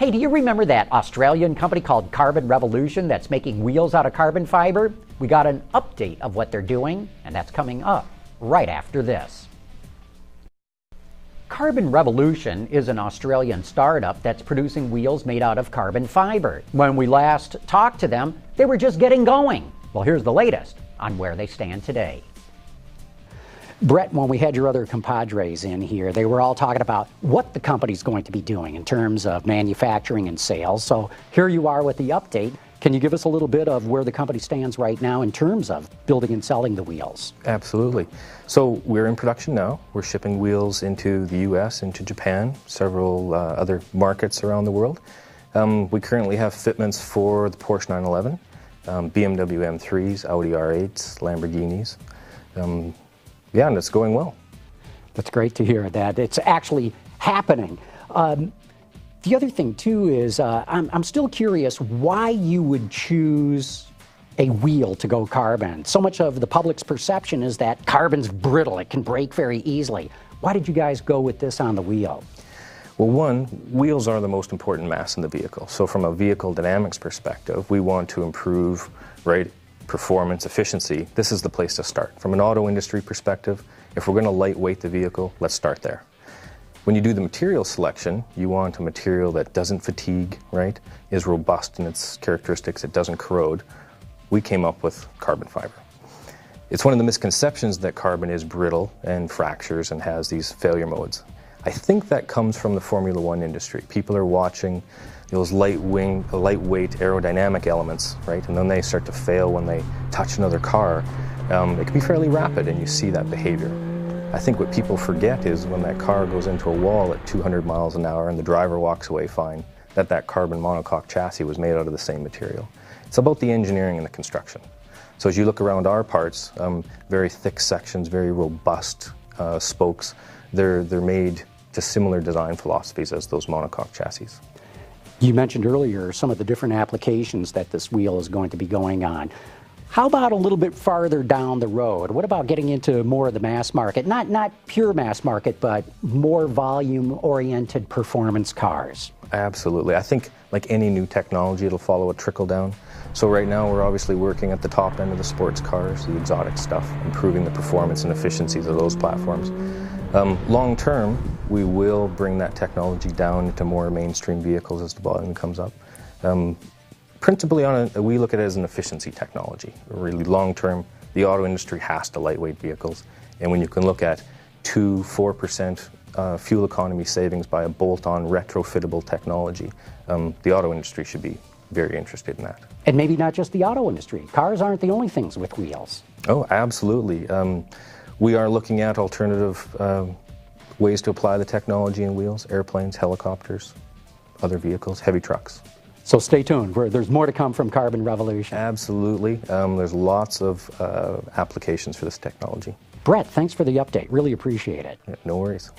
Hey, do you remember that Australian company called Carbon Revolution that's making wheels out of carbon fiber? We got an update of what they're doing, and that's coming up right after this. Carbon Revolution is an Australian startup that's producing wheels made out of carbon fiber. When we last talked to them, they were just getting going. Well, here's the latest on where they stand today. Brett, when we had your other compadres in here, they were all talking about what the company's going to be doing in terms of manufacturing and sales. So here you are with the update. Can you give us a little bit of where the company stands right now in terms of building and selling the wheels? Absolutely. So we're in production now. We're shipping wheels into the US, into Japan, several other markets around the world. We currently have fitments for the Porsche 911, BMW M3s, Audi R8s, Lamborghinis. Yeah, and it's going well. That's great to hear that it's actually happening. The other thing, too, is I'm still curious why you would choose a wheel to go carbon. So much of the public's perception is that carbon's brittle. It can break very easily. Why did you guys go with this on the wheel? Well, one, wheels are the most important mass in the vehicle. So from a vehicle dynamics perspective, we want to improve, right, performance, efficiency. This is the place to start. From an auto industry perspective, if we're going to lightweight the vehicle, let's start there. When you do the material selection, you want a material that doesn't fatigue, right, is robust in its characteristics, it doesn't corrode. We came up with carbon fiber. It's one of the misconceptions that carbon is brittle and fractures and has these failure modes. I think that comes from the Formula One industry. People are watching those lightweight aerodynamic elements, right? And then they start to fail when they touch another car. It can be fairly rapid, and you see that behavior. I think what people forget is when that car goes into a wall at 200 miles an hour and the driver walks away fine, that carbon monocoque chassis was made out of the same material. It's about the engineering and the construction. So as you look around our parts, very thick sections, very robust spokes, they're made to similar design philosophies as those monocoque chassis. You mentioned earlier some of the different applications that this wheel is going to be going on. How about a little bit farther down the road? What about getting into more of the mass market? Not pure mass market, but more volume-oriented performance cars? Absolutely. I think like any new technology, it'll follow a trickle down. So right now we're obviously working at the top end of the sports cars, the exotic stuff, improving the performance and efficiencies of those platforms. Long term, we will bring that technology down into more mainstream vehicles as the volume comes up. Principally, we look at it as an efficiency technology. Really long term, the auto industry has to lightweight vehicles. And when you can look at 2-4% fuel economy savings by a bolt-on retrofittable technology, the auto industry should be very interested in that. And maybe not just the auto industry. Cars aren't the only things with wheels. Oh, absolutely. We are looking at alternative ways to apply the technology in wheels, airplanes, helicopters, other vehicles, heavy trucks. So stay tuned. There's more to come from Carbon Revolution. Absolutely. There's lots of applications for this technology. Brett, thanks for the update. Really appreciate it. No worries.